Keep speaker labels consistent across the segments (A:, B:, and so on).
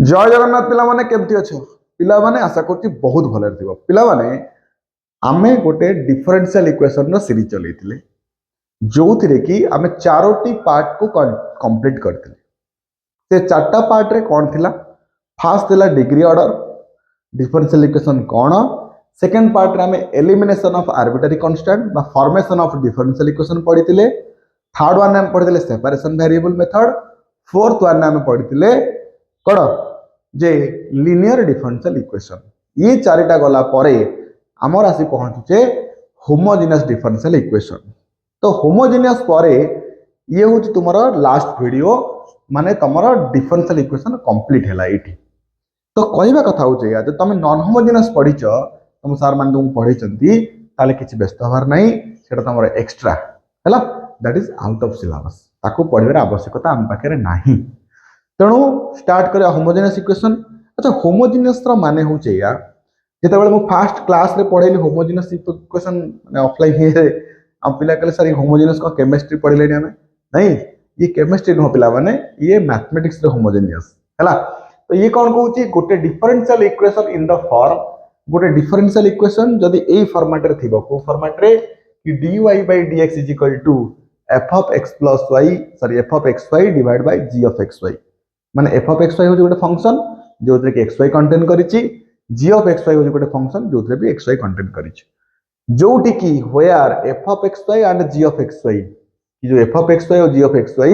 A: जय जगन्नाथ पिला माने केमती अच्छे पिला माने आशा करछि बहुत भले थिबो पिला माने आमे गोटे डिफरेंशियल इक्वेशन रो सीरीज चलैतिले जोथिरे कि आमे चारोटी पार्ट को कंप्लीट करथिले से चारटा पार्ट रे कोन थिला फर्स्ट थिला डिग्री ऑर्डर डिफरेंशियल इक्वेशन कोन सेकंड पार्ट रे आमे एलिमिनेशन ऑफ आर्बिट्ररी कांस्टेंट बा फॉर्मेशन ऑफ डिफरेंशियल इक्वेशन पढितिले थर्ड वन आमे पढितिले separation variable method fourth one आमे पढितिले कोन जे लिनियर डिफरेंशियल इक्वेशन ये चारिटा गला परे आमर आसी पहुंचुचे होमोजेनियस डिफरेंशियल इक्वेशन तो होमोजेनियस परे ये हूँ तुम लास्ट वीडियो माने तुम डिफरेंशियल इक्वेशन कंप्लीट है एटी तो कहवा कथा हो जो तुम नॉन होमोजेनियस पढ़ीच तुम सार मान तुमको पढ़े किसी व्यस्त हबार ना से तुम एक्सट्रा है that is out of syllabus ताको पढ़ार आवश्यकता आम पाखे नहीं तेणु स्टार्ट करिया होमोजेनियस इक्वेशन अच्छा होमोजेनियस माने हूँ या जितेबाला मुझे फास्ट क्लास रे पढ़ेली होमोजेनियस इक्वेशन माने ऑफलाइन हे हम पिला कहले सर होमोजेनियस को केमिस्ट्री पढ़ले नहीं ये केमिस्ट्री नुह पिला माने ये मैथमेटिक्स रे होमोजेनियस हैला तो ये कौन कहूची गोटे differential equation in the form गोटे डिफरेंशियल इक्वेशन जदि एई फॉर्मेट रे थिबो को फॉर्मेट रे कि dy/dx is equal to f of x plus y sorry f of xy divide by g of xy माने f of xy हो गोटे फंक्शन जो कि xy कंटेन करिछि g of xy हो गोटे फंक्शन जो भी xy कंटेन करिछि जोटी की where f of xy and g of xy जो f of xy और g of xy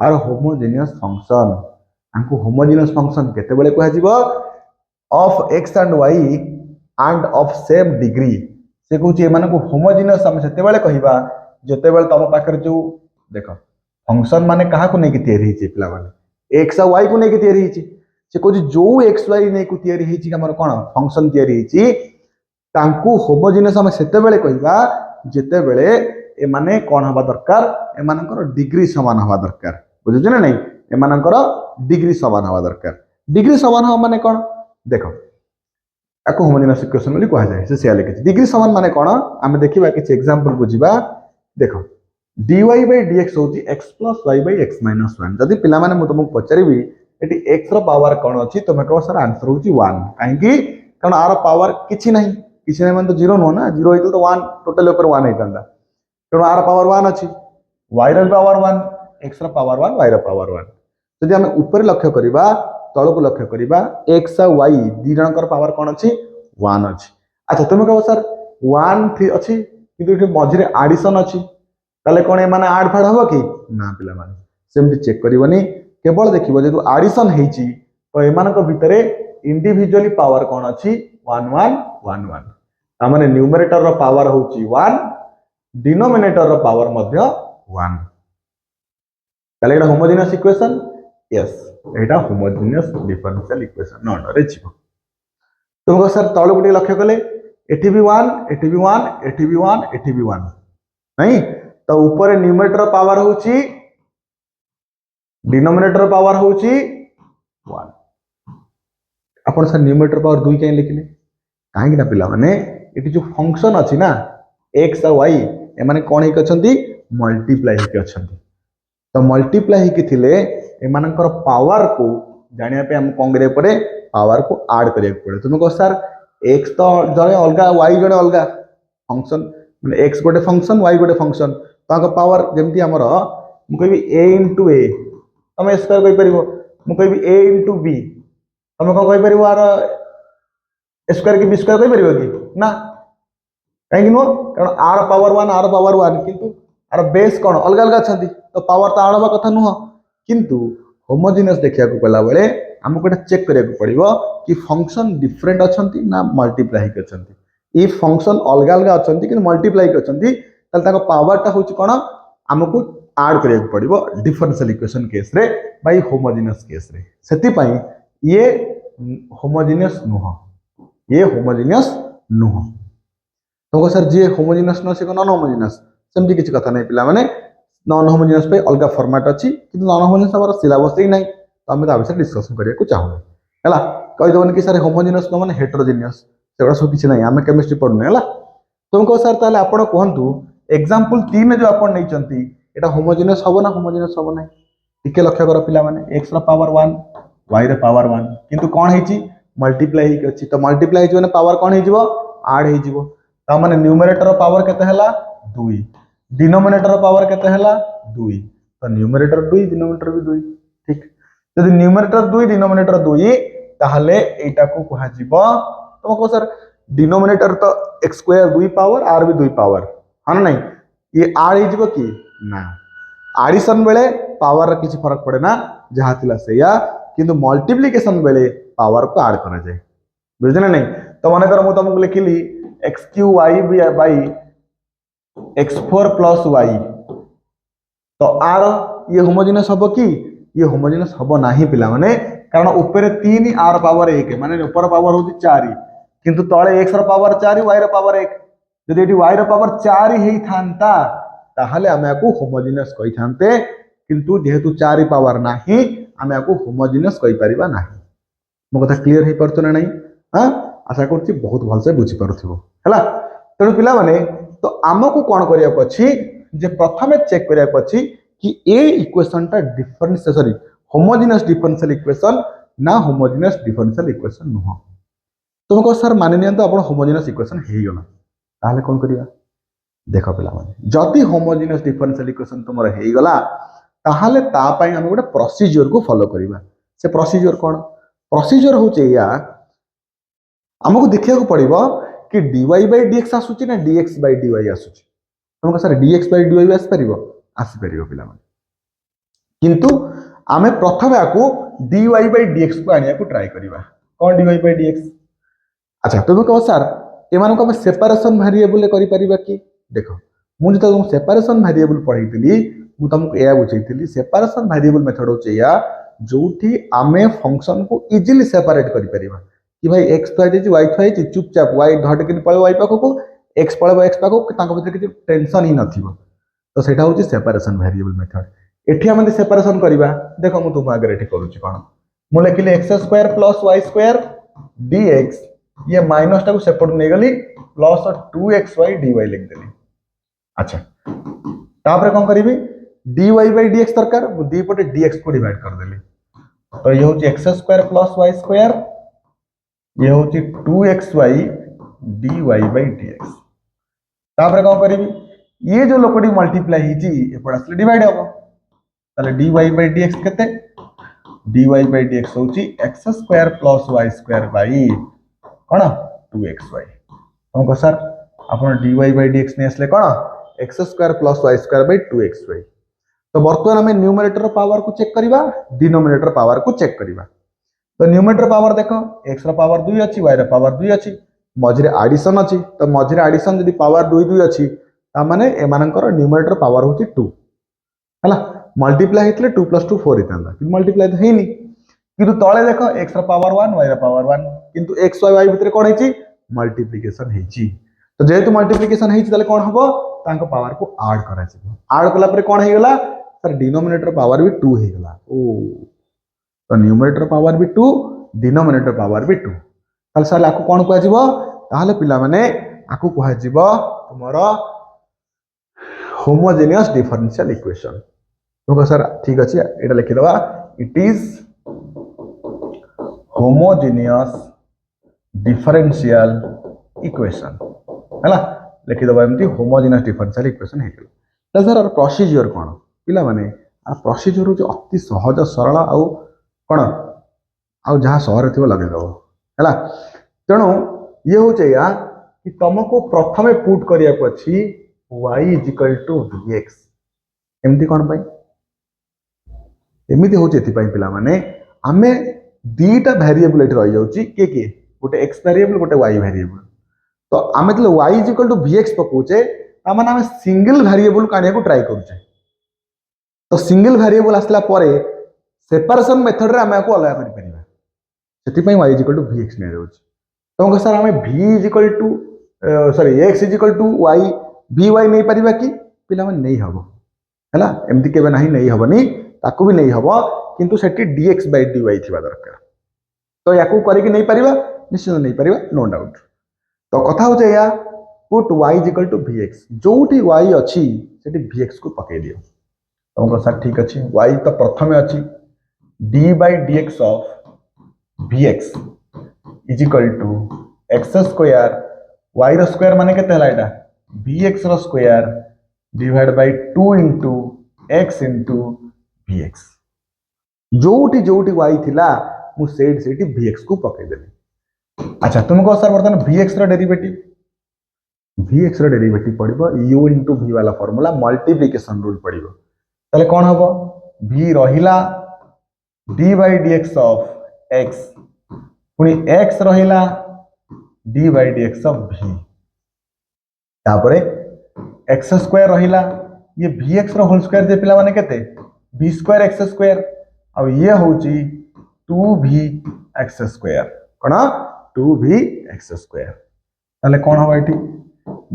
A: are homogeneous function आंको होमोजेनियस फंक्शन केते बेले कहै जिवो of x and y and of same degree से कहूची एमान को होमोजेनियस हम सेते बेले कहिबा जते बेले तम पाकर जो देखो फंक्शन माने कहा को नै कि तैयारी छि पिला माने x और y को नै कि तैयारी छि से कहूची जो x y नै को तैयारी छि हमर कोन फंक्शन तैयारी छि तांकू होमोजेनियस हम सेते बेले कहिबा जते बेले ए माने कोन हबा दरकार ए मानकर डिग्री समान हबा दरकार बुझु ना नै ए मानकर डिग्री समान हवा दरकार डिग्री समान हवा माने कोन देखो आको होमोजेनियस इक्वेशन बोली कहा जाय से से लिखि डिग्री समान माने कोन हम देखिबा किछ एग्जांपल बुझिबा देखो dy/dx होची x + y/x - 1 जदि पिला माने मु तुमको पचारिबी एटी x रो पावर कोन अछि तुम कहो सर आंसर होची 1 काहे कि कारण आर पावर किछि नहीं माने तो 0 नो ना 0 हेतु तो 1 टोटल ऊपर 1 हेतंदा कारण आर पावर 1 अछि y रो पावर 1 x रो पावर 1 y रो पावर 1 जदि हम ऊपर लक्ष्य करिबा तळ को लक्ष्य करिबा x और y दी जनकर पावर कोन अछि 1 अछि अच्छा तुम कहो सर 1 अछि किंतु एठी मझिरे एडिशन अछि ताले कोन माने ऐड फाड हो कि ना पिला माने सेमति चेक करिवनी केवल देखिबो जेतु एडिशन हेछि तो एमानक भितरे इंडिविजुअली पावर कोन अछि 1 1 1 1 त माने न्यूमरेटर रो पावर होछि 1 डिनोमिनेटर रो पावर मध्य 1 ताले एटा homogeneous equation yes Etah homogeneous differential equation not रे छिबो तुमको सर तळ गुडी लक्ष्य कले एठी भी 1 एठी भी 1 एठी भी 1 एठी भी 1 नहीं तो ऊपर न्यूमरेटर पावर होची डिनोमिनेटर पावर होची 1 अपन सर न्यूमरेटर पावर 2 काहे लिखले काहे कि ना पिला माने एठी जो फंक्शन अछि ना x और y ए माने कोन हे कछंती मल्टीप्लाई हे कछंती तो मल्टीप्लाई हे थिले एमानकर पावर को जानिया पे हम कोन करे पड़े पावर को ऐड करिया पड़े तुम कहो सर x तो जने अलगा y जने अलगा फंक्शन माने x गोटे फंक्शन y गोटे फंक्शन ताको पावर जेमती हमर मु कहबी a * a हम स्क्वायर कहि परिबो मु कहबी a * b हम को कहि परिबो आर स्क्वायर की b स्क्वायर कहि परिबो कि ना काहे कि नो कारण r पावर 1 किंतु आर बेस कोन अलग अलग छथि तो पावर तो आड़बा कथा नुह किंतु होमोजेनियस देखिया को पला बेले हमको एटा चेक करिया को पड़िबो कि फंक्शन डिफरेंट अछंती ना मल्टीप्लाई के अछंती ई फंक्शन अलग अलग अछंती कि मल्टीप्लाई के अछंती तल ताको पावर ता होची कोन हमको ऐड करिया को पड़िबो डिफरेंशियल इक्वेशन केस रे बाय होमोजेनियस केस रे सेति पई ये होमोजेनियस नुह ये होमोजेनियस नुह तो सर जे होमोजेनियस न से नॉन होमोजेनियस सेमती किछ कथा नै पिला माने नॉन होमोजेनियस पे अलग फॉर्मेट अछि किंतु नॉन होमोजेनियस हमर सिलेबस ही नै तो हम विषय डिस्कशन करिया को चाहू हैला कहि दोन कि सर होमोजेनियस न माने हेटेरोजेनियस सेबा सब किछ नै हम केमिस्ट्री पढने हैला तुमको सर ताले आपण कहंतु एग्जांपल 3 जो आपण नै चंती एटा होमोजेनियस हबो ना होमोजेनियस हबो नै टिके लक्ष्य कर पिला माने x रो पावर 1 y रे पावर 1 किंतु कौन है मल्टीप्लाई ही अच्छी तो मल्टीप्लाई हो पावर कौन हो आड हो माने न्यूमरेटर पावर केते हला 2 डिनोमिनेटर पावर केते हला 2 तो न्यूमरेटर 2 डिनोमिनेटर भी 2 ठीक जदि न्यूमरेटर 2 डिनोमिनेटर 2 ताहले एटा को कहा जीवो तुमको सर डिनोमिनेटर तो x स्क्वायर 2 पावर r भी 2 पावर हां ना नहीं ये आड ही जीवो कि ना एडिशन बेले पावर किसी फरक पड़े ना जहाँ थिला सेया किंतु मल्टीप्लिकेशन बेले पावर को ऐड करा जाए बुझे ना नहीं तो मन कर तुमको लिखिली x q y by x4 plus y तो आर ये होमोजिनस हम कि ये होमोजिनस हम ना पिला माने कारण ऊपर 3 आर पावर 1 माने ऊपर पावर हो 4 किंतु तले x र पावर 4 y र पावर 1 जदि एटी y र पावर 4 ही थांता ताहले आमे को होमोजिनस कहि थांते किंतु जेहेतु 4 पावर नाही आमे को होमोजिनस कहि परिबा नाही मो कथा क्लियर हे परतो ना नहीं हां आशा करछि बहुत भल से बुझी पारुथिबो हला तेणु पिला माने तो आमको कौन करिया को अछि जे प्रथमे चेक करिया को अछि कि ए इक्वेशन टा differential sorry homogeneous differential equation ना होमोजिनस डिफरेंशियल इक्वेशन नुह तुमको सर मानि नियन तो आपण होमोजिनस इक्वेशन हे गला ताहले कोन करिया देखो पिला माने जति होमोजिनस डिफरेंशियल इक्वेशन तुमर हे गला ताहले ता पई हम गोटे प्रोसीजर को फॉलो करिबा से प्रोसीजर कोन प्रोसीजर होचे या हमको देखिया को पड़िबो कि dy by dx आसुची ना dx by dy आसुची तुमको सर dx by dy आस परिबो पिला माने किंतु आमे प्रथमे आकु dy by dx को आनिया को ट्राई करिबा कोन dy by dx अच्छा तुम कहो सर एमान को हम सेपरेशन वेरिएबल करि परिबा कि देखो मु जतो तुम सेपरेशन वेरिएबल पढैतिली मु तुमको एया बुझैतिली सेपरेशन वेरिएबल मेथड होचे या जोठी आमे फंक्शन को इजीली सेपरेट करि परिबा कि भाई x तो आइछि y तो आइछि चुपचाप y धट के पळे y पाखो को x पळे x पाखो तांको भीतर किछि टेंशन ही नथिबो तो सेटा होछि सेपरेशन वेरिएबल मेथड एठी हम सेपरेशन करबा देखो मु तुम आगे एठी करूछि कोन मु लिखिले x² + y² dx ये माइनस टा को सेपरेट नै गली प्लस 2xy dy लिख देली अच्छा तापर कोन करबी dy by dx दरकार मु दी पटे dx को डिवाइड कर देली तो ये होछि x² + y² ये होची 2xy dy by dx तापर कौन करी ये जो लोकडी मल्टीप्लाई हिची एपड असले डिवाइड हबो ताले dy by dx केते dy by dx होची x² + y² by cone 2xy हमको सर आपण dy by dx ने असले कोन x² + y² by 2xy तो वर्तमान हमें न्यूमरेटर पावर को चेक करिबा डिनोमिनेटर पावर को चेक करिबा तो न्यूमरेटर पावर देखो x रा पावर 2 अछि y रा पावर 2 अछि मझरे एडिशन अछि तो मझरे एडिशन जदी पावर 2 2 अछि ता माने एमानकर न्यूमरेटर पावर होछि 2 हला मल्टीप्लाई हितले 2 + 2 4 इतांदा कि मल्टीप्लाई तो हेनी किंतु तळे देखो x रा पावर 1 y रा पावर 1 किंतु x y भितर कोन हेछि मल्टीप्लिकेशन हेछि तो जेहेतु मल्टीप्लिकेशन हेछि ताले कोन हबो तांको पावर को ऐड करा छिबो ऐड कला पर कोन हे गेला सर डिनोमिनेटर पावर भी 2 हे गेला ओ तो न्यूमरेटर पावर भी 2 डिनोमिनेटर पावर भी 2 ताल सर आकु कोन कहै जिवो ताहले पिला माने आकु कहै जिवो तुमरो होमोजेनियस डिफरेंशियल इक्वेशन तो सर ठीक अछि एटा लिखि दवा it is homogeneous differential equation हला लिखि दवा एमती होमोजेनियस डिफरेंशियल इक्वेशन हे गेल सर प्रोसीजर कोन पिला माने आ प्रोसीजर हो अति सहज सरल आउ कौन आउ जहाँ सहर थी लगे दब है तेणु ये हूँ या कि तुमको प्रथमे पुट करिया को अछि y = vx एमती कौन पाई एमती हूँ एथि पिला माने आमे दीटा वेरिएबल एठी रहि जाउची के गोटे x वेरिएबल गोटे y वेरिएबल तो आमे जले y = vx पकोचे ता माने आमे सिंगल वेरिएबल काढिया को ट्राई करूचे तो सिंगल वेरिएबल आसला परे सेपरेशन मेथड रे आमे को अलग करि परिबा सेति पई y = vx ने जाउची तो सर आमे v sorry x = y vy नहीं परिबा कि पिला मन नहीं हबो हैला एमती केबे नाही नहीं हबनी ताकू भी नहीं हबो किंतु सेठी dx by dy थिबा दरकार तो याकू करि कि नहीं परिबा निश्चित नहीं परिबा नो डाउट तो कथा हो या पुट y = vx जोठी y अछि सेठी vx को पके दियो तो सर ठीक अछि y तो प्रथमे अछि d by dx of vx is equal to x square y रो स्क्वायर माने केते हला एटा vx रो square divide by 2 into x into vx जोटी जोटी y थिला मु सेठी vx को पकई देली। अच्छा तुमको सर बर्तन vx रो डेरिवेटिव पड़िबो u इनटू v वाला फार्मूला मल्टीप्लिकेशन रूल पड़िबो ताले कोन हबो v रहिला d by dx of x पुनी x रहिला d by dx of v तापरे x स्क्वायर रहिला ये vx रो होल स्क्वायर जे पिला माने केते v स्क्वायर x स्क्वायर अब ये होची 2vx स्क्वायर कोन 2vx स्क्वायर ताले कोन हबो एठी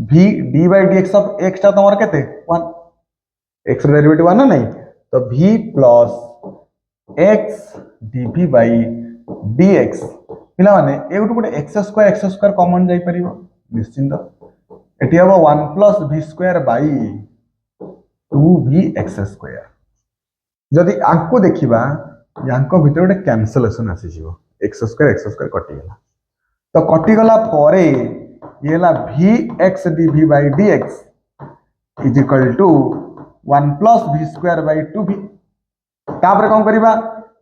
A: v d by dx of x ता तमर केते 1 x रो डेरिवेटिव 1 ना नहीं तो v plus x dv by dx पिला माने एगुट गुटे x स्क्वायर कॉमन जाई परिबो निश्चिंत एटी हबो 1 plus v square bye 2vx square जदि आंको देखिबा यांको भीतर गोटे कैंसलेशन आसी जीवो x स्क्वायर कटि गेला तो कटि गला परे ये हला vx dv by dx is equal to 1 plus v square by 2v तापर कोन करिबा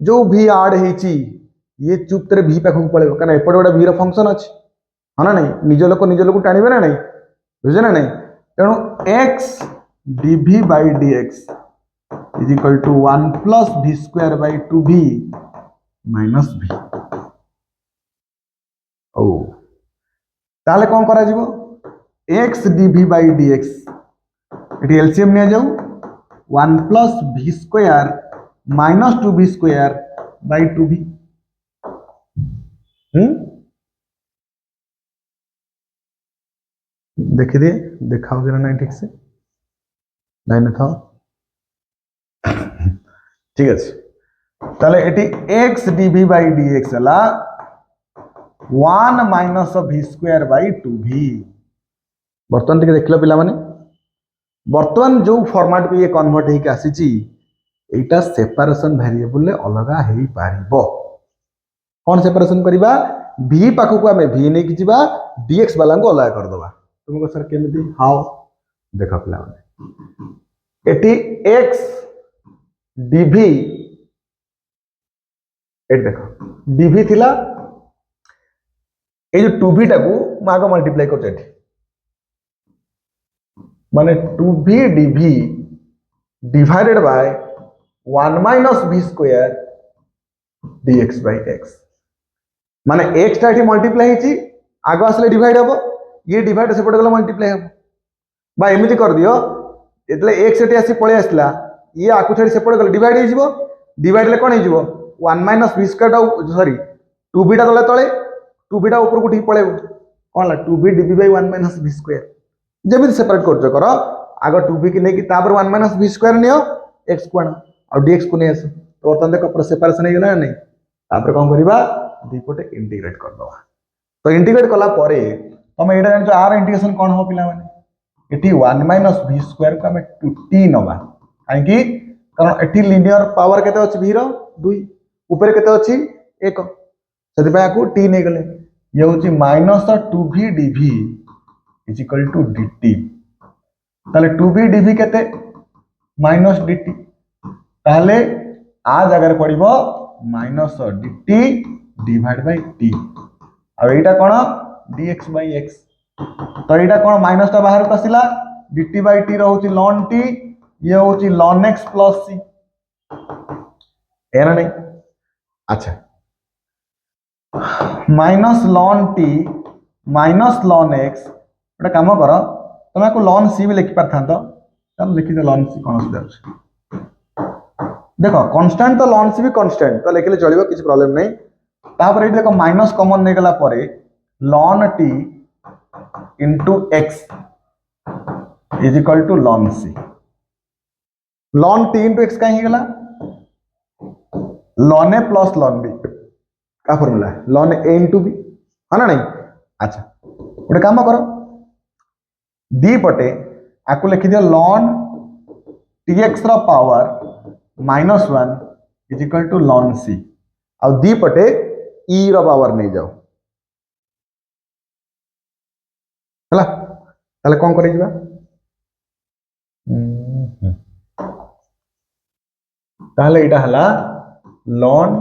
A: जो v ऐड हेची ये चुप रे v पाखु पळेबो कना एपड गोटे v रो फंक्शन अछि हाना नहीं निज लोक टाणीबे ना नहीं बुझे ना नहीं तेणु x dv by dx is equal to 1 plus v square by 2v minus v ओ ताले कोन करा जीवो x dv by dx एटी एलसीएम ने जाऊ 1 plus v square minus 2v square by 2v देखि दे देखाओ जरा नहीं ठीक से लाइन था ठीक है ताले eighty x dv by dx हला 1 minus v square by 2v बर्तन टिके देखलो पिला माने बर्तन जो फॉर्मेट पे ये कन्वर्ट हेके आसीची एटा सेपरेशन वेरिएबल ले अलगा हेई पारिबो कोन सेपरेशन करिबा v पाखु को हमें v नै कि जिबा dx वाला को अलग कर दबा तुमको सर केमिति हाउ देखा पिला माने एटी x dv ए देखो dv थिला ए जो 2v टाकू मागो मल्टीप्लाई कर एठी माने 2v dv divided by 1 minus v square dx by x माने x टा एठी मल्टीप्लाई हेची आगो आसले डिवाइड हबो ये डिवाइड सेपट गला मल्टीप्लाई हबो बा एमिति कर दियो एतले x एठी आसी पळे आसला ये आकु छडी सेपट गला डिवाइड हे जिवो डिवाइड ले कोन हे जिवो 1 minus v square sorry 2v टा तले तळे 2v टा ऊपर को ठीक पळेबो कोन ला 2v dv by 1 minus v square जेमिति सेपरेट करजो करो आगो 2v की नै कि तापर 1 माइनस v स्क्वायर नियो x को आना और dx को नै आसो तो वर्तमान देखो पूरा सेपरेशन हे गेला नै तापर कोन करबा दीपटे इंटीग्रेट कर दवा तो इंटीग्रेट कला परे तमे एटा जान आर इंटीग्रेशन कोन हो पिला माने एटी 1 माइनस v स्क्वायर को हमें 2t नबा काहे कि कारण एटी लीनियर पावर केते अछि v रो 2 ऊपर केते अछि 1 सेति बा को t नै गले ये होछि minus 2v dv is equal to dt ताले 2v dv केते माइनस dt ताले आ जगह पड़िबो minus dt divide by t अब एटा कोन dx by x तो एटा कोन माइनस ता बाहर को आसिला dt by t रहउची ln t ये होची ln x plus c एना नहीं अच्छा minus ln t minus ln x एटा काम करो तमे को ln c भी लिखि पार थांतो तम लिखि दे ln c कोन आसी देखो कांस्टेंट तो ln c भी कांस्टेंट तो लिखले चलिबो किछ प्रॉब्लम नहीं तापर एठी देखो माइनस कॉमन नै गला परे ln t into x is equal to ln c ln t into x काहे गला ln a plus ln b का formula ln a into b है ना नहीं अच्छा गोटे काम करो दी पटे आकु लिखि दियो ln tx रा power -1 is equal to ln c आ दी पटे ई रो पावर नहीं जाओ हला ताले कोन करि जिबा ताले इटा हला ln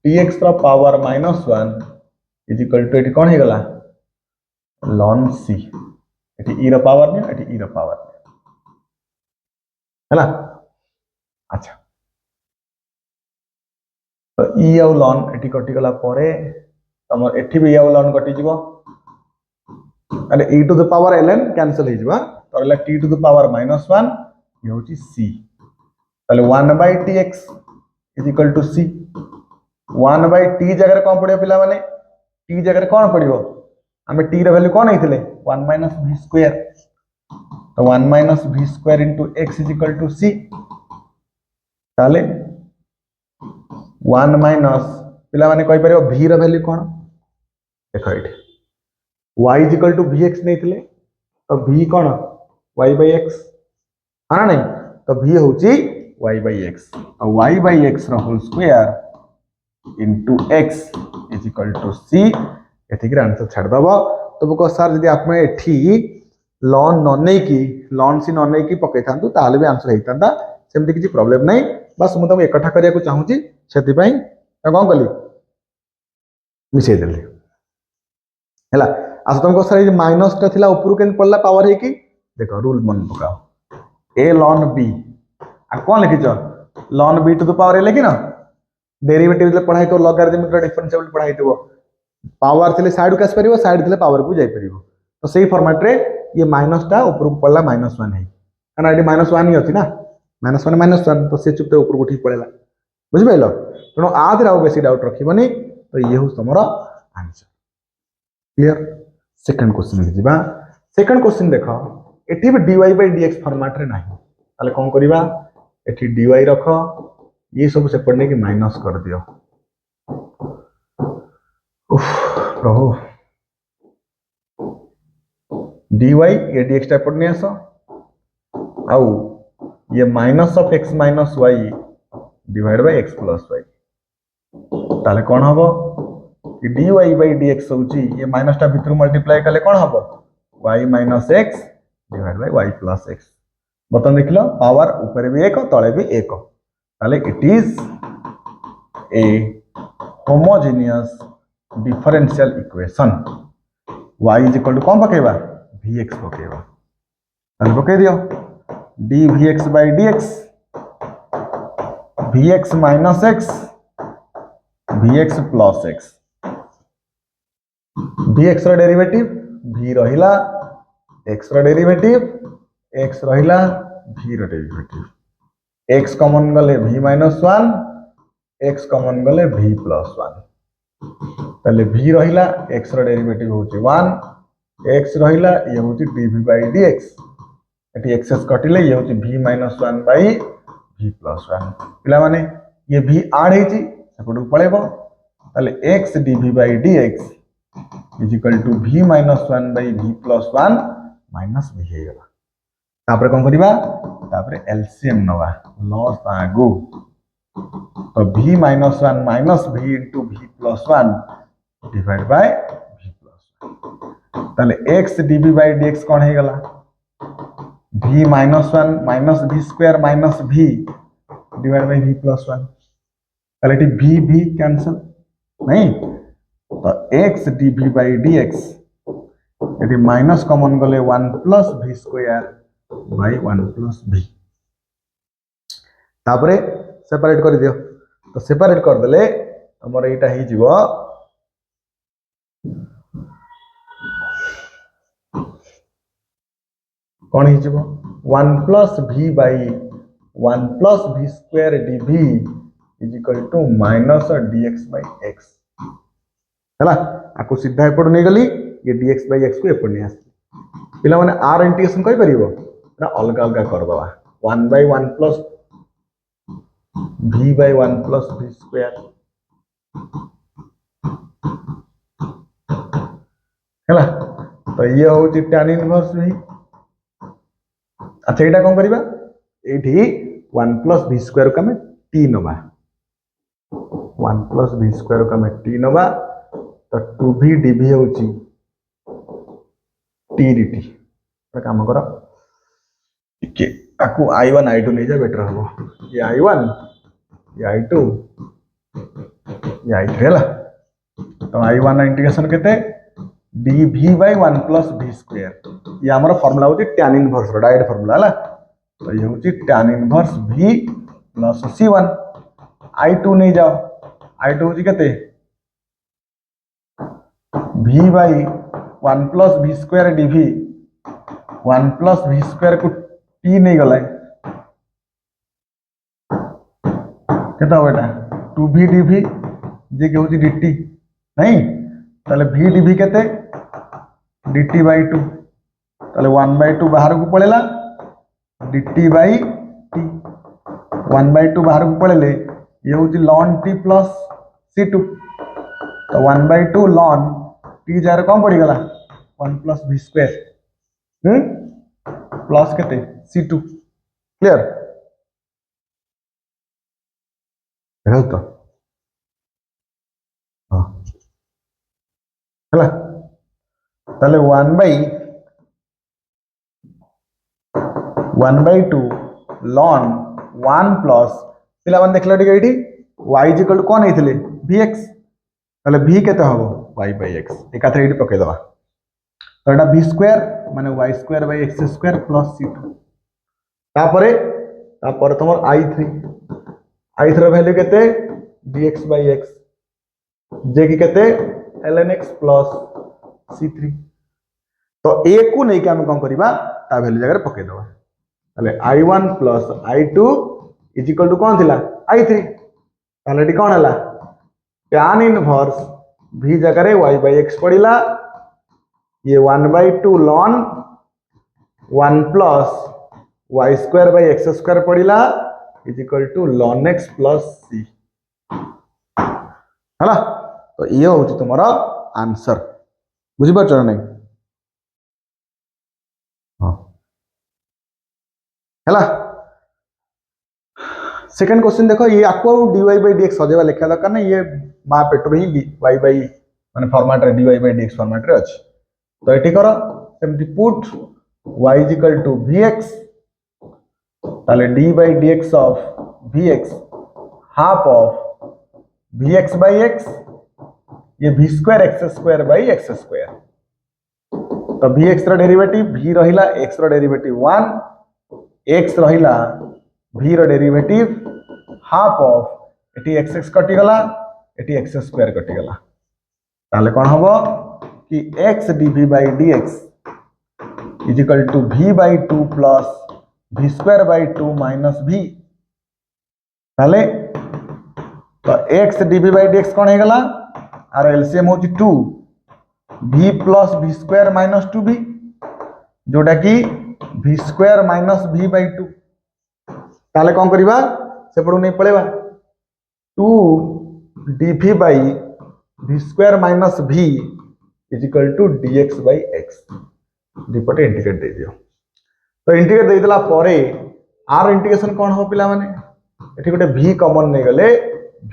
A: tx रो पावर -1 इज इक्वल टू एटी कोन हे गला ln c एटी ई रो पावर ने एटी ई रो पावर हला अच्छा तो ई आउ ln एटी कटि गला परे तमर एठी भी आउ ln कटि जिवो अरे e to the power ln cancel हो जिवो तो हला t टू द पावर -1 ये होची c ताले 1/tx is equal to c 1/t जगह कौन पड़ियो पिला माने t जगह कौन पड़ियो हमें t रे वैल्यू कौन हेतिले 1 - v स्क्वायर तो 1 - v स्क्वायर into x is equal to c ताले 1 माइनस पिला माने कहि परियो v रे वैल्यू कौन देखो एठी y is equal to vx नेतिले तो v कौन y/x हां नहीं तो v होची y/x और y/x रो whole square into x is equal to c एथि के आंसर छाड़ दबो तो बको सर यदि आप में एठी ln न नै की ln c न नै की पकै थांतु ताले भी आंसर हेतांता सेमति किछि प्रॉब्लम नै बस मु तुम एकठा करिया को चाहूची सेति पई कोन कली मिसे देले हैला आस तुमको सर ये माइनस टा थिला ऊपर केन पड़ला पावर है कि देखो रूल मन पकाओ a ln b आ कोन लिखि छ ln b to the power a लिखि ना डेरिवेटिव ले पढ़ाई तो लॉगरिथमिक रो डिफरेंशियल पढ़ाई तो पावर थिले साइड का परिबो साइड थिले पावर को जाई परिबो तो सही फॉर्मेट रे ये माइनस टा ऊपर को पड़ला -1 है काना एडी -1 ही होती ना -1 तो से चुपते ऊपर को ठीक पड़ेला बुझि पाइलो तनो आद राव बेसी डाउट रखिबनी तो ये हो तमरो आंसर क्लियर सेकंड क्वेश्चन लिखिबा सेकंड क्वेश्चन देखो एठी भी dy/dx फॉर्मेट रे नाही ताले कोन करिबा एठी dy रखो ये सब से पढ़ने की माइनस कर दियो उफ प्रभु dy ये dx टाइप पढ़ने आसो आउ ये minus of x minus y divide by x plus y ताले कोन हबो कि dy/dx होची ये माइनस टा भीतर मल्टीप्लाई करले कोन हबो y - x divide by y plus x बतन देखलो पावर ऊपर भी 1 तळे भी 1 ताले it is a homogeneous differential equation y is equal to कोन पकेबा vx पकेबा ताले पके दियो dvx/dx vx - x vx plus x vx रो डेरिवेटिव v रहिला x रो डेरिवेटिव x रहिला v रो डेरिवेटिव x कॉमन गले v - 1 x कॉमन गले v + 1 तले v रहिला x रो डेरिवेटिव होची 1 x रहिला ये होची dv/dx एटी एक्सेस कटिले ये होची v - 1/v + 1 पिला माने ये v ऐड हेची सेपटु पळेबो तले x dv/dx is equal to v - 1/v + 1 minus v हे गला तापर कोन करिबा तापर एलसीएम नवा लॉस आगु तो v - 1 minus v into v + 1 divide by v + 1 ताले x dv/dx कोन हे गला v - 1 minus v square minus v divide by v + 1 ताले टी v कैंसिल नहीं तो x dv/dx यदि माइनस कॉमन गले 1 + v स्क्वायर बाय 1 + v तापरे सेपरेट कर दियो तो सेपरेट कर देले हमर एटा ही जीवो कोन ही जीवो 1 + v बाय 1 + v स्क्वायर dv is equal to -dx/x हैला आको सीधा एपड नै गली ये dx/x को एपड नै आसी पिला माने r इंटीग्रेशन कहि परिबो ना अलग अलग कर दवा 1/1 + v/1 + v स्क्वायर हैला तो ये होची tan इनवर्स v अच्छा एटा कोन करिबा एठी 1 + v स्क्वायर को हमें t नबा वन प्लस भि स्क्वायर को आम टी नवा तो टू भी डीवी हूँ टी डी टी काम कर आपको I1 I2 नहीं जा बेटर हम ये I1 ये I2 ये I3 है तो I1 इंटीग्रेशन केते dv by 1 plus v square ये हमारा फार्मूला होची tan इनवर्स डायरेक्ट फार्मूला है तो ये होची tan inverse v plus c1 I2 नहीं जाओ I2 होची केते v by 1 plus v square dv 1 plus v square को t नहीं गला केता हो बेटा 2v dv जे के होची dt नहीं ताले v dv केते dt by 2 ताले 1 by 2 बाहर को पड़ेला dt by t 1 by 2 बाहर को पड़ेले ये होची ln t plus c2 तो 1 by 2 ln t जार कम पड़ी गला 1 plus v square प्लस केते c2 क्लियर है तो हां हला ताले 1 by 2 ln 1 प्लस पिला मान देखला टिके एठी y इक्वल टू कोन हेथिले vx ताले v केते हबो y by x एकाथरे एठी पके दवा तो एटा v स्क्वायर माने y square by x square plus c2 तापरे तुमर i3 रो वैल्यू केते dx by x जे की केते ln x प्लस c3 तो a को नहीं के हम कोन करबा ता वैल्यू जगह पके दवा ताले i1 plus i2 is equal to कोन थिला i3 ताले एटी कोन हला tan इनवर्स v जगह रे y by x पड़िला ये 1 by 2 ln 1 plus y square by x square पड़िला is equal to ln x plus c हला तो ये होची तुम्हारा आंसर बुझी पाछ नहीं हां हला सेकंड क्वेश्चन देखो ये आपको dy by dx सजेवा लिखा दरकार ना ये मा पेटर ही y by माने फॉर्मेट रे dy by dx फॉर्मेट रे अछि तो एटी करो सेमती put y is equal to vx ताले d by dx of vx half of vx by x ये v square x square by x square तो vx रो डेरिवेटिव v रहिला x रो डेरिवेटिव 1 x रहिला v रो डेरिवेटिव हाफ ऑफ एटी x कटि गला एटी x स्क्वायर कटि गला ताले कोन हबो कि x dv by dx is equal to v by 2 plus v square by 2 minus v ताले तो x dv by dx कोन हे गला आर एलसीएम होची 2 v plus v square minus 2v जोटा कि v square minus v by 2 ताले कोन करिबा से पडू नै पळेबा 2 dv by v square minus v is equal to dx by x दीपटे इंटीग्रेट दे दियो तो इंटीग्रेट दे दिला परे आर इंटीग्रेशन कोन हो पिला माने एठी गोटे v कॉमन नै गले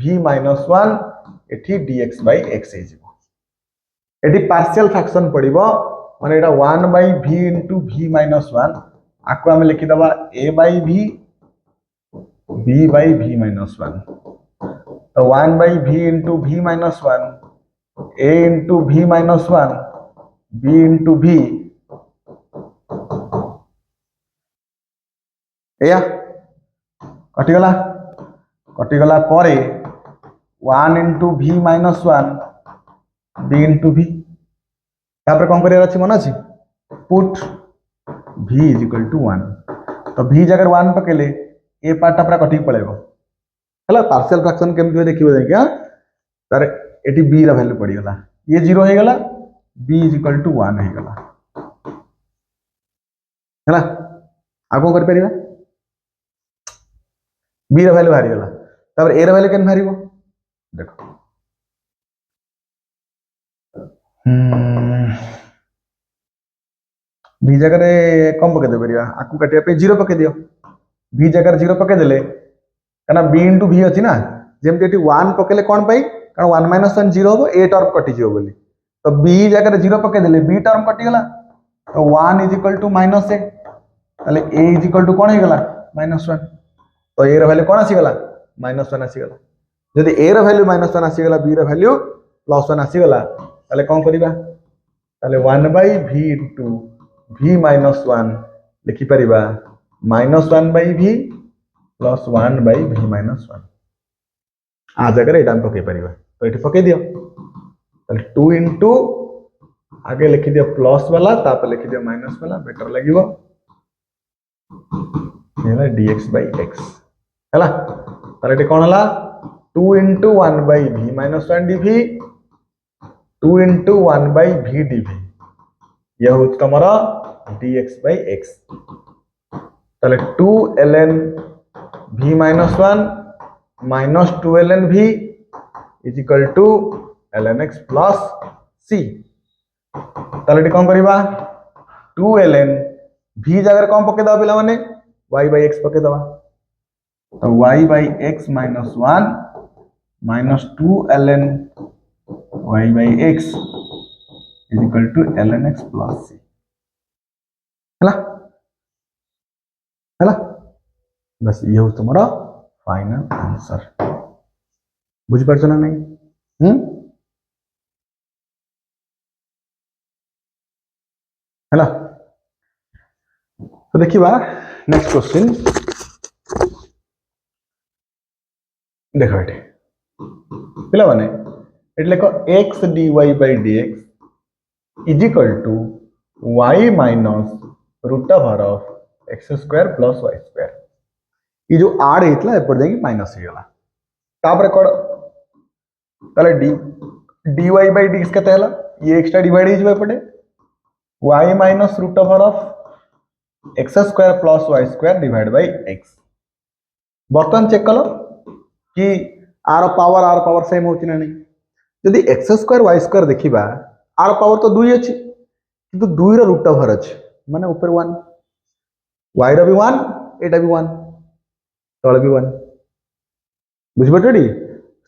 A: v - 1 एठी dx by x हे जिवो एठी पार्शियल फ्रैक्शन पड़िबो माने एटा 1 by v into v - 1 आको हम लिखि दबा a by v b by v - 1 तो 1 by v into v - 1 a into v - 1 b into v एया कटि गला परे 1 into v - 1 b into v तापर कोन करिया अछि मन अछि put v is equal to 1 तो v जगह 1 पकेले ए पार्ट पूरा कटि पळेबो हला पार्शियल फ्रैक्शन केमति हो देखिबो जाय क्या तार एटी b रा वैल्यू पड़ी गला ये 0 हे गला b is equal to 1 हे गला हला आगो कर परिबा b रा वैल्यू हारि गला तापर a रा वैल्यू केन हारिबो देखो v जगह रे कम पके दे परिबा आकु काटिया पे 0 पके दियो v जगह 0 पके देले कना b into v अछि ना जेमती एटी 1 पकेले कौन पाई कारण 1 माइनस 1 0 हो ए टर्म कटि जिवो बोली तो बी जगह 0 पके देले बी टर्म कटि गला तो 1 इज इक्वल टू माइनस ए ताले ए इज इक्वल टू कोन हे गला माइनस 1 तो ए रो वैल्यू कोन आसी गला माइनस 1 आसी गला जदि ए रो वैल्यू माइनस 1 आसी गला बी रो वैल्यू प्लस 1 आसी गला ताले कोन करिबा ताले 1 by v into v minus 1 लिखि परिबा minus 1 by v plus 1 by v minus 1 आ जगह एटा हम पके परिबा तो एठी पके दियो ताले 2 इनटू आगे लिखि दियो प्लस वाला तापर लिखि दियो माइनस वाला बेटर लागिवो हेला dx by x हला ताले एठी कोन हला 2 into 1 by v minus 1 dv 2 into 1 by v dv यह होत तमरा dx by x ताले 2 ln v minus 1 minus 2 ln v is equal to ln x plus c ताले एठी कोन करिबा 2 ln v जगह कोन पके दबा पिला माने y by x पके दबा तो y by x minus 1 minus 2 ln y by x is equal to ln x plus c हला हला बस ये हो तुम्हारा फाइनल आंसर बुझ पारछ ना नहीं हला तो देखिबा नेक्स्ट क्वेश्चन देखो एटे पिला माने eight लेको x dy by dx is equal to y minus root over of x square plus y square ये जो आड़ हेतला एपर जाई माइनस हे गला तापर कोड ताले dy by dx केते हला ये एक्स्ट्रा डिवाइड हे जबे पड़े y minus root over of x square plus y square divided by x बर्तन चेक कलो कि आर पावर सेम होची ना नहीं यदि x स्क्वायर y स्क्वायर देखिबा आर पावर तो 2 अछि किंतु 2 रो रूट ओवर अछि माने ऊपर 1 y रो भी 1 एटा भी 1 तळे भी 1 बुझबटडी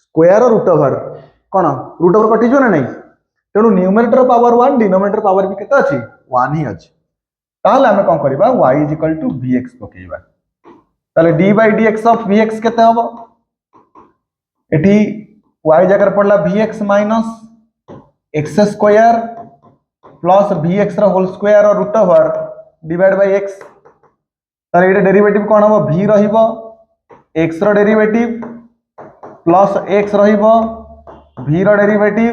A: स्क्वायर रूट ओवर कोन रूट ओवर कटि जो ना नहीं तेनु न्यूमरेटर पावर 1 डिनोमिनेटर पावर भी केता अछि 1 ही अछि ताले हमें कोन करबा y = vx पकेबा ताले d by dx of vx केते हबो एठी y जगह पड़ला vx minus x square plus vx रो होल स्क्वायर और root over divide by x ताले एटा डेरिवेटिव कोन हबो v रहिबो x रो डेरिवेटिव प्लस x रहिबो v रो डेरिवेटिव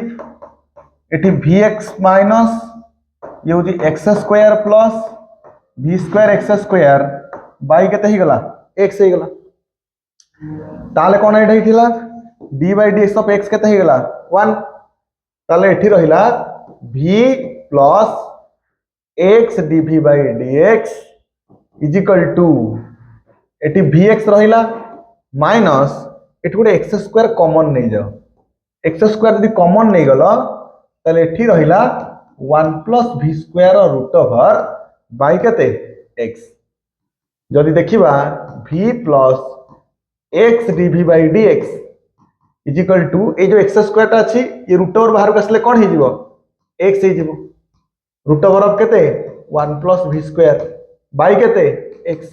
A: एठी vx माइनस ये होची x square plus v square x square by केते ही गला x ही गला ताले कोन एटा हिथिला d by dx of x केते ही गला 1 ताले एठी रहिला v plus x dv by dx is equal to eighty vx रहिला माइनस एठी गोटे x स्क्वायर कॉमन नै जाओ x स्क्वायर यदि कॉमन नै गलो ताले एठी रहिला 1 plus v square root over by केते x जदि देखिबा v plus x dv by dx is equal to ए जो x स्क्वायर ता अछि ये रूट ओवर बाहर कसले कोन हि जिवो x हि जिवो रूट ओवर ऑफ केते 1 प्लस v स्क्वायर बाय केते x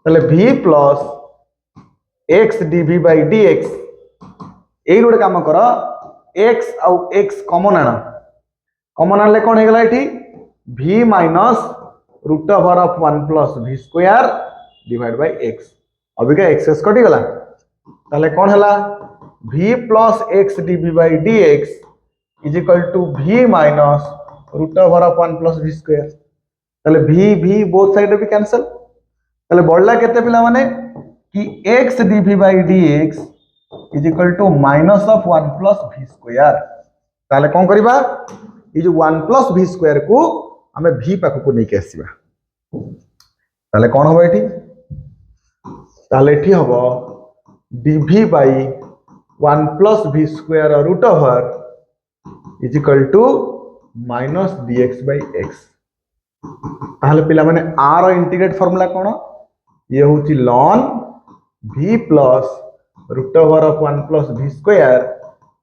A: ताले v plus x dv by dx AE road काम करो x आउ x कॉमन आनले कोन हे गला एठी v minus root over of 1 plus v square divide by x अभी का x कटि गला ताले कोन हला v plus x dv by dx is equal to v minus root over of 1 plus v square ताले v बोथ साइड भी cancel ताले बढ़ला केते पिला माने कि x dv by dx is equal to minus of 1 plus v square ताले कोन करिबा ई जो 1 प्लस v स्क्वायर को हमें v पाखु को नै के आसीबा ताले कोन होबो एठी ताले एठी होबो dv by 1 plus v square root over is equal to minus dx by x ताले पिला माने r इंटीग्रेट फार्मूला कोन ये होची ln v plus root over of 1 plus v square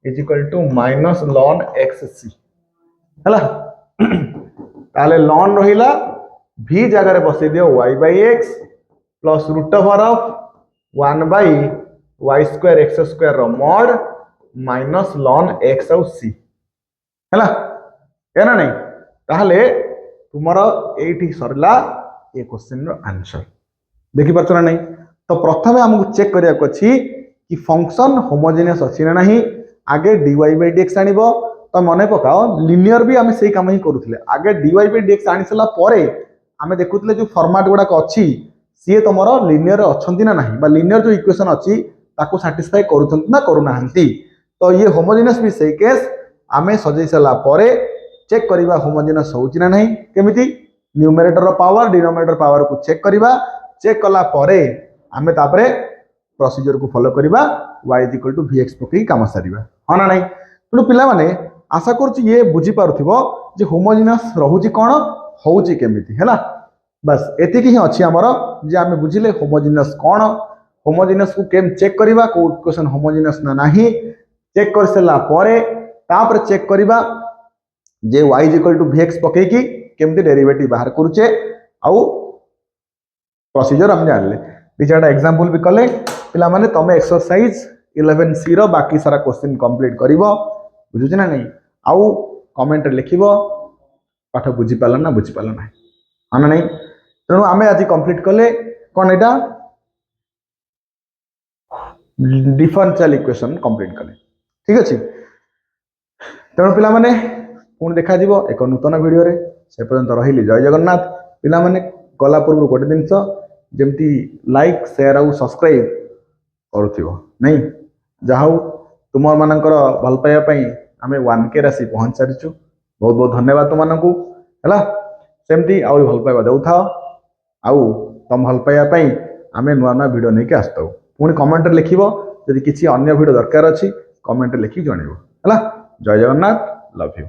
A: is equal to minus लॉन एक्स सी है ताले लॉन रहिला v जगह बसई दियो y by x plus root over of 1 by y square x square रो मॉड माइनस लॉन एक्स आउ सी है ना नहीं ताहले तुमरो एठी सरला ए क्वेश्चन रो आंसर देखि परछ ना नहीं तो प्रथमे हमकु चेक करिया को अछि कि फंक्शन होमोजेनियस अछि ना नहीं आगे dy बाई dx आनिबो तो मने पकाओ लिनियर भी आमे सेही काम ही करूथिले आगे dy बाई dx आनि सला परे आमे देखुथिले जो फॉर्मेट गुडा को अछि सिए तमरो लिनियर अछंती ना नहीं बा लिनियर जो इक्वेशन अछि ताको सैटिस्फाई करूथंत ना करू नाहंती तो ये होमोजेनियस भी सेही केस आमे सजै सला परे चेक करिबा होमोजेनियस होउची ना नहीं केमिति न्यूमरेटर रो पावर डिनोमिनेटर पावर को चेक करिबा चेक कला परे आमे तापरे प्रोसीजर को फॉलो करिबा y = vx पकई काम सारिबा हा ना नहीं तो पिला माने आशा करछि ये बुझी पारुथिबो जे होमोजेनियस रहूची कोन होउची केमिति हैला बस एतिकी ही अछि हमर जे आमे बुझिले होमोजेनियस कोन होमोजेनियस को केम चेक करिबा को इक्वेशन होमोजेनियस ना नाही चेक कर सला परे तापर चेक करिबा जे y = vx पकई की केमिति डेरिवेटिव बाहर करूचे आउ प्रोसीजर हम जानले दिचाटा एग्जांपल भी कले पिला माने तमे एक्सरसाइज 11c रो बाकी सारा क्वेश्चन कंप्लीट करिवो बुझुछ ना नहीं आउ कमेंट लिखिवो पाठ बुझी पाला ना हाना नहीं तेणु आमे आज कंप्लीट कले कोन एटा डिफरेंशियल इक्वेशन कंप्लीट कले ठीक अछि तेणु पिला माने पुन देखा जीवो एक नूतन वीडियो रे से पर्यंत रहिली जय जगन्नाथ पिला माने गला पूर्व गोटे दिनस जेमती लाइक शेयर आउ सब्सक्राइब करूथिबो नहीं जाहौ तुम मानकर भल पाइबा पई आमे 1k राशि पहुंच सारिछु बहुत बहुत धन्यवाद तुम मानकू हैला सेमती आउ भल पाइबा देउथा आउ तुम भल पाइबा पई आमे नुआ नुआ वीडियो नै के आस्तौ पुनी कमेंट रे लिखिबो यदि किछि अन्य वीडियो दरकार अछि कमेंट रे लिखि जणैबो हैला जय जगन्नाथ लव यू।